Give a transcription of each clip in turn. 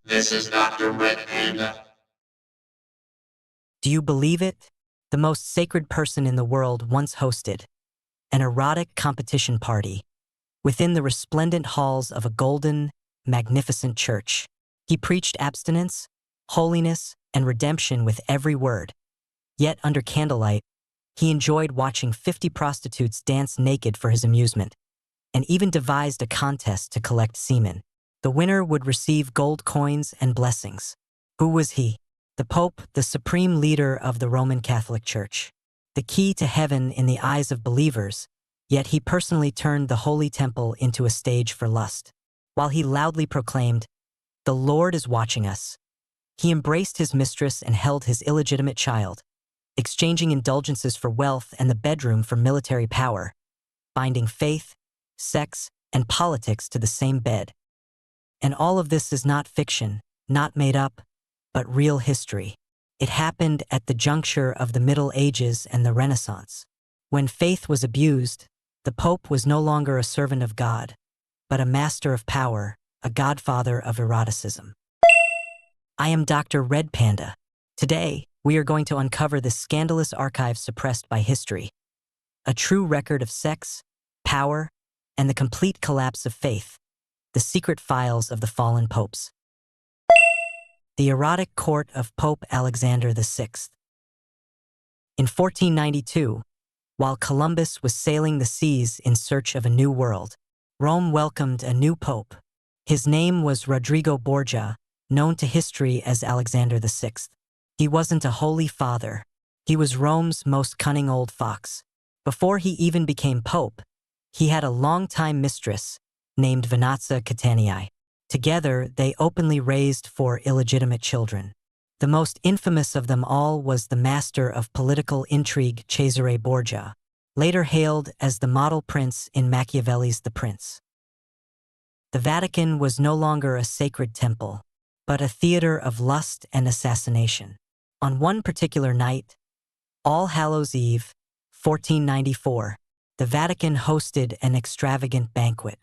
This is Dr.RED Panda. Do you believe it? The most sacred person in the world once hosted an erotic competition party within the resplendent halls of a golden, magnificent church. He preached abstinence, holiness, and redemption with every word. Yet under candlelight, he enjoyed watching 50 prostitutes dance naked for his amusement, and even devised a contest to collect semen. The winner would receive gold coins and blessings. Who was he? The Pope, the supreme leader of the Roman Catholic Church. The key to heaven in the eyes of believers, yet he personally turned the Holy Temple into a stage for lust. While he loudly proclaimed, "The Lord is watching us," he embraced his mistress and held his illegitimate child, exchanging indulgences for wealth and the bedroom for military power, binding faith, sex, and politics to the same bed. And all of this is not fiction, not made up, but real history. It happened at the juncture of the Middle Ages and the Renaissance. When faith was abused, the Pope was no longer a servant of God, but a master of power, a godfather of eroticism. I am Dr. Red Panda. Today, we are going to uncover this scandalous archive suppressed by history, a true record of sex, power, and the complete collapse of faith, the secret files of the fallen popes. The erotic court of Pope Alexander VI. In 1492, while Columbus was sailing the seas in search of a new world, Rome welcomed a new pope. His name was Rodrigo Borgia, known to history as Alexander VI. He wasn't a holy father. He was Rome's most cunning old fox. Before he even became pope, he had a longtime mistress named Venazia Catanii. Together, they openly raised 4 illegitimate children. The most infamous of them all was the master of political intrigue Cesare Borgia, later hailed as the model prince in Machiavelli's The Prince. The Vatican was no longer a sacred temple, but a theater of lust and assassination. On one particular night, All Hallows' Eve, 1494, the Vatican hosted an extravagant banquet.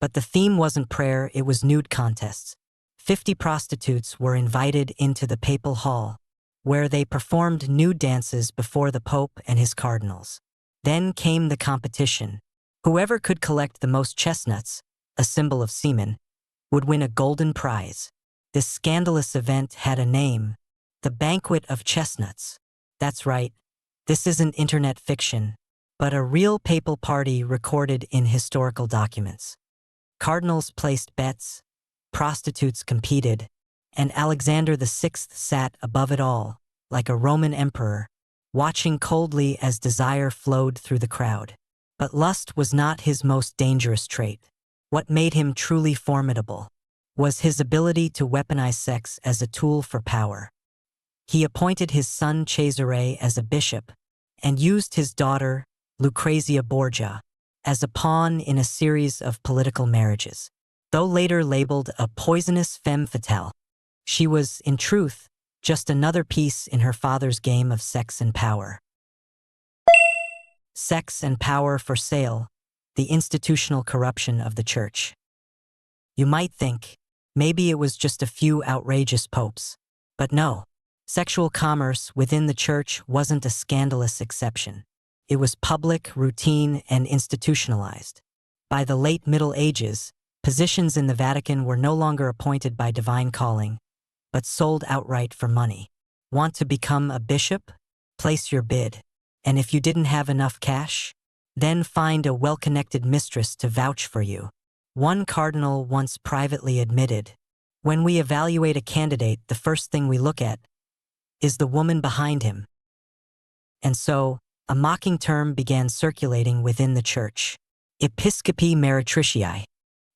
But the theme wasn't prayer, it was nude contests. 50 prostitutes were invited into the papal hall, where they performed nude dances before the Pope and his cardinals. Then came the competition. Whoever could collect the most chestnuts, a symbol of semen, would win a golden prize. This scandalous event had a name: the Banquet of Chestnuts. That's right, this isn't internet fiction, but a real papal party recorded in historical documents. Cardinals placed bets, prostitutes competed, and Alexander VI sat above it all, like a Roman emperor, watching coldly as desire flowed through the crowd. But lust was not his most dangerous trait. What made him truly formidable was his ability to weaponize sex as a tool for power. He appointed his son Cesare as a bishop and used his daughter, Lucrezia Borgia, as a pawn in a series of political marriages. Though later labeled a poisonous femme fatale, she was, in truth, just another piece in her father's game of sex and power. Sex and power for sale, the institutional corruption of the church. You might think, maybe it was just a few outrageous popes. But no, sexual commerce within the church wasn't a scandalous exception. It was public, routine, and institutionalized. By the late Middle Ages, positions in the Vatican were no longer appointed by divine calling, but sold outright for money. Want to become a bishop? Place your bid. And if you didn't have enough cash, then find a well-connected mistress to vouch for you. One cardinal once privately admitted, "When we evaluate a candidate, the first thing we look at is the woman behind him." And so, a mocking term began circulating within the church: episcopi meretricii,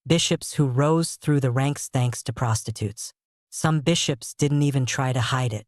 bishops who rose through the ranks thanks to prostitutes. Some bishops didn't even try to hide it.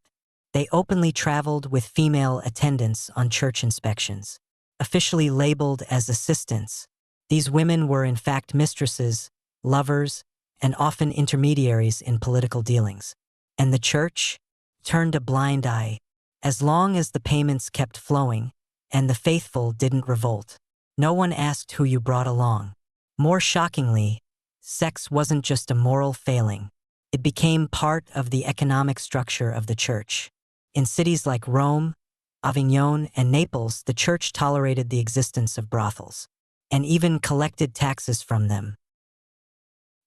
They openly traveled with female attendants on church inspections. Officially labeled as assistants, these women were in fact mistresses, lovers, and often intermediaries in political dealings. And the church turned a blind eye, as long as the payments kept flowing and the faithful didn't revolt. No one asked who you brought along. More shockingly, sex wasn't just a moral failing. It became part of the economic structure of the church. In cities like Rome, Avignon, and Naples, the church tolerated the existence of brothels and even collected taxes from them.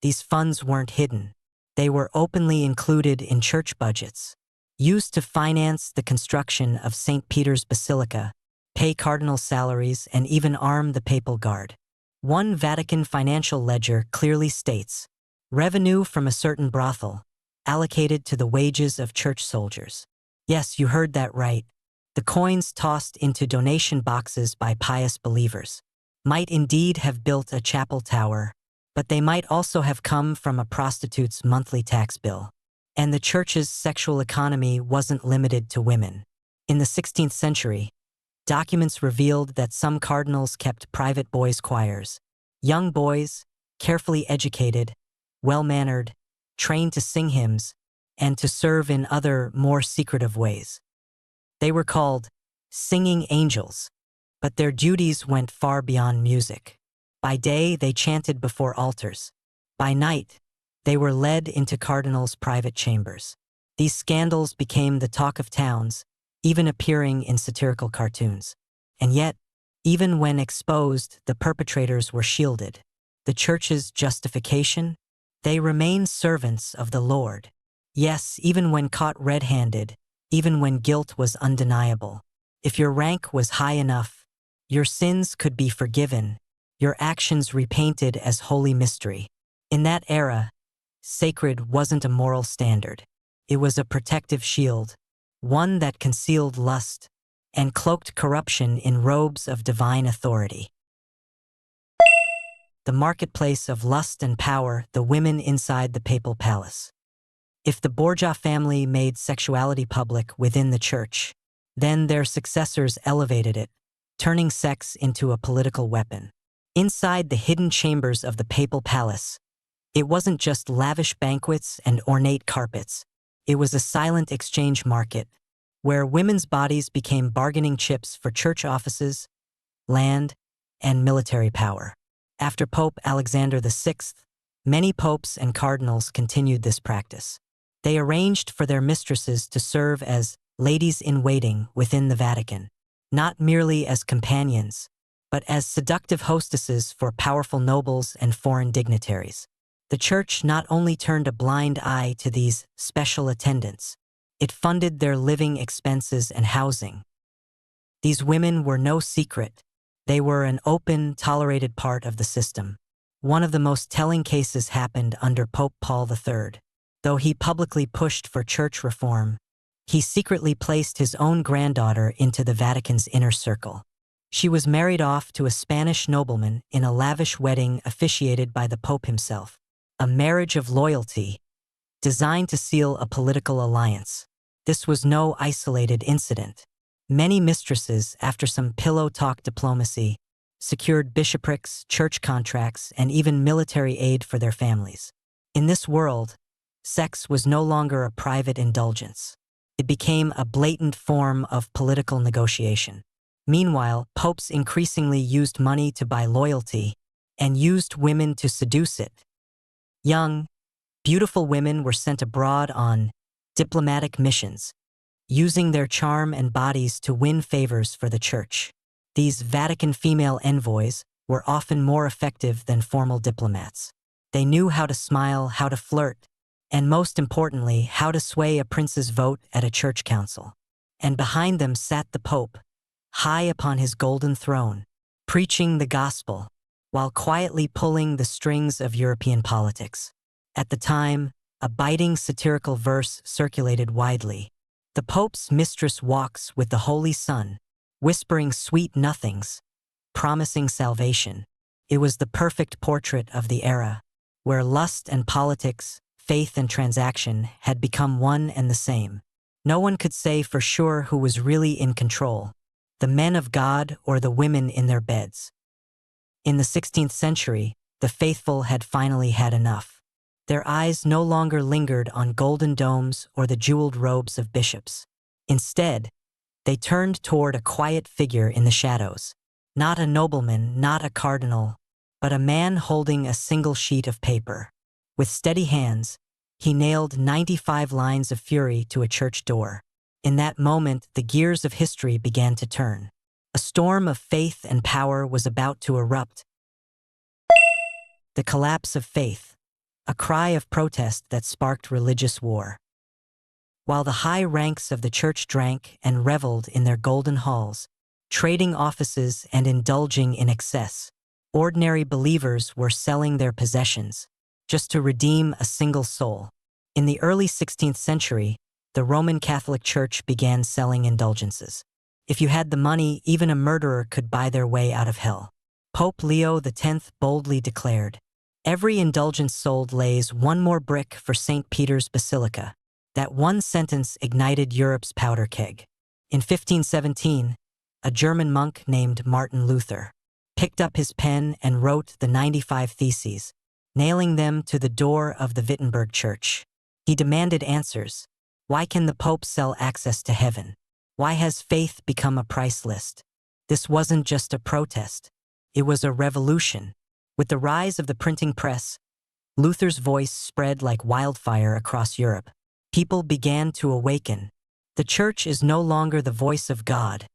These funds weren't hidden. They were openly included in church budgets, used to finance the construction of St. Peter's Basilica, pay cardinal salaries, and even arm the papal guard. One Vatican financial ledger clearly states, revenue from a certain brothel, allocated to the wages of church soldiers. Yes, you heard that right. The coins tossed into donation boxes by pious believers might indeed have built a chapel tower, but they might also have come from a prostitute's monthly tax bill. And the church's sexual economy wasn't limited to women. In the 16th century, documents revealed that some cardinals kept private boys' choirs. Young boys, carefully educated, well-mannered, trained to sing hymns, and to serve in other, more secretive ways. They were called singing angels, but their duties went far beyond music. By day, they chanted before altars. By night, they were led into cardinals' private chambers. These scandals became the talk of towns, even appearing in satirical cartoons. And yet, even when exposed, the perpetrators were shielded. The church's justification? They remained servants of the Lord. Yes, even when caught red-handed, even when guilt was undeniable. If your rank was high enough, your sins could be forgiven, your actions repainted as holy mystery. In that era, sacred wasn't a moral standard. It was a protective shield, one that concealed lust and cloaked corruption in robes of divine authority. The marketplace of lust and power, the women inside the papal palace. If the Borgia family made sexuality public within the church, then their successors elevated it, turning sex into a political weapon. Inside the hidden chambers of the papal palace, it wasn't just lavish banquets and ornate carpets. It was a silent exchange market, where women's bodies became bargaining chips for church offices, land, and military power. After Pope Alexander VI, many popes and cardinals continued this practice. They arranged for their mistresses to serve as ladies-in-waiting within the Vatican, not merely as companions, but as seductive hostesses for powerful nobles and foreign dignitaries. The church not only turned a blind eye to these special attendants, it funded their living expenses and housing. These women were no secret. They were an open, tolerated part of the system. One of the most telling cases happened under Pope Paul III. Though he publicly pushed for church reform, he secretly placed his own granddaughter into the Vatican's inner circle. She was married off to a Spanish nobleman in a lavish wedding officiated by the Pope himself, a marriage of loyalty designed to seal a political alliance. This was no isolated incident. Many mistresses, after some pillow talk diplomacy, secured bishoprics, church contracts, and even military aid for their families. In this world, sex was no longer a private indulgence. It became a blatant form of political negotiation. Meanwhile, popes increasingly used money to buy loyalty and used women to seduce it. Young, beautiful women were sent abroad on diplomatic missions, using their charm and bodies to win favors for the church. These Vatican female envoys were often more effective than formal diplomats. They knew how to smile, how to flirt, and most importantly, how to sway a prince's vote at a church council. And behind them sat the Pope, high upon his golden throne, preaching the gospel, while quietly pulling the strings of European politics. At the time, a biting satirical verse circulated widely. The Pope's mistress walks with the Holy Son, whispering sweet nothings, promising salvation. It was the perfect portrait of the era, where lust and politics, faith and transaction had become one and the same. No one could say for sure who was really in control, the men of God or the women in their beds. In the 16th century, the faithful had finally had enough. Their eyes no longer lingered on golden domes or the jeweled robes of bishops. Instead, they turned toward a quiet figure in the shadows. Not a nobleman, not a cardinal, but a man holding a single sheet of paper. With steady hands, he nailed 95 lines of fury to a church door. In that moment, the gears of history began to turn. A storm of faith and power was about to erupt. The collapse of faith, a cry of protest that sparked religious war. While the high ranks of the church drank and reveled in their golden halls, trading offices and indulging in excess, ordinary believers were selling their possessions just to redeem a single soul. In the early 16th century, the Roman Catholic Church began selling indulgences. If you had the money, even a murderer could buy their way out of hell. Pope Leo X boldly declared, "Every indulgence sold lays one more brick for St. Peter's Basilica." That one sentence ignited Europe's powder keg. In 1517, a German monk named Martin Luther picked up his pen and wrote the 95 Theses, nailing them to the door of the Wittenberg Church. He demanded answers. Why can the Pope sell access to heaven? Why has faith become a price list? This wasn't just a protest. It was a revolution. With the rise of the printing press, Luther's voice spread like wildfire across Europe. People began to awaken. The church is no longer the voice of God.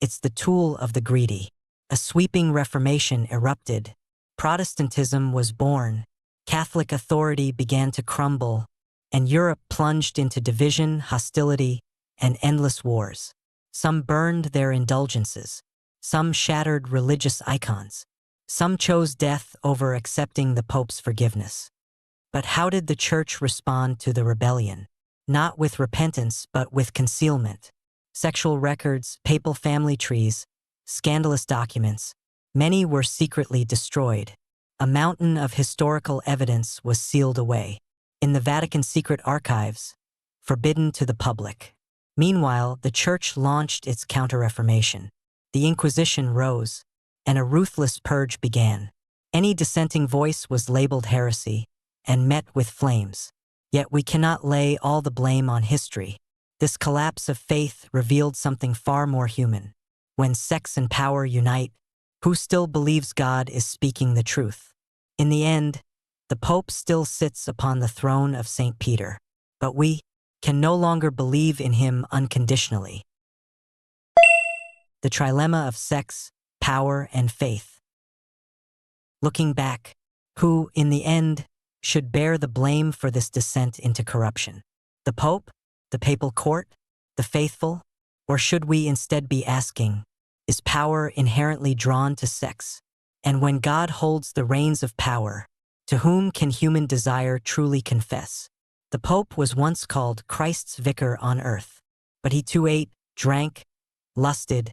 It's the tool of the greedy. A sweeping reformation erupted. Protestantism was born. Catholic authority began to crumble, and Europe plunged into division, hostility, and endless wars. Some burned their indulgences. Some shattered religious icons. Some chose death over accepting the Pope's forgiveness. But how did the church respond to the rebellion? Not with repentance, but with concealment. Sexual records, papal family trees, scandalous documents, many were secretly destroyed. A mountain of historical evidence was sealed away in the Vatican secret archives, forbidden to the public. Meanwhile, the church launched its counter-reformation. The Inquisition rose, and a ruthless purge began. Any dissenting voice was labeled heresy and met with flames. Yet we cannot lay all the blame on history. This collapse of faith revealed something far more human. When sex and power unite, who still believes God is speaking the truth? In the end, the Pope still sits upon the throne of St. Peter, but we can no longer believe in him unconditionally. The trilemma of sex, power, and faith. Looking back, who, in the end, should bear the blame for this descent into corruption? The Pope? The Papal Court? The faithful? Or should we instead be asking, is power inherently drawn to sex? And when God holds the reins of power, to whom can human desire truly confess? The Pope was once called Christ's vicar on earth, but he too ate, drank, lusted,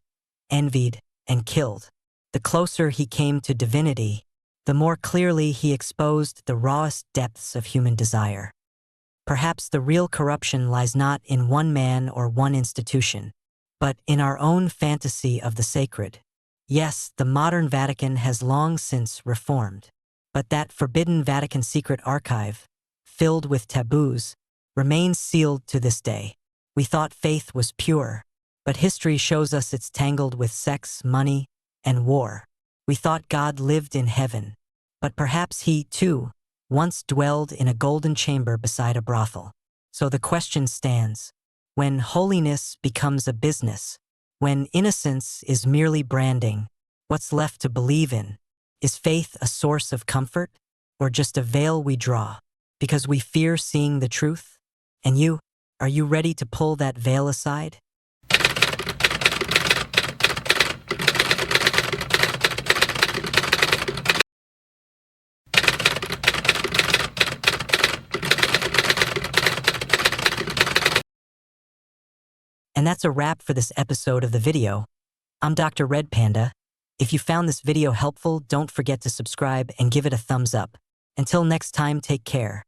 envied, and killed. The closer he came to divinity, the more clearly he exposed the rawest depths of human desire. Perhaps the real corruption lies not in one man or one institution, but in our own fantasy of the sacred. Yes, the modern Vatican has long since reformed, but that forbidden Vatican secret archive, filled with taboos, remains sealed to this day. We thought faith was pure, but history shows us it's tangled with sex, money, and war. We thought God lived in heaven, but perhaps he, too, once dwelled in a golden chamber beside a brothel. So the question stands, when holiness becomes a business, when innocence is merely branding, what's left to believe in? Is faith a source of comfort, or just a veil we draw because we fear seeing the truth? And you, are you ready to pull that veil aside? And that's a wrap for this episode of the video. I'm DR.RED Panda. If you found this video helpful, don't forget to subscribe and give it a thumbs up. Until next time, take care.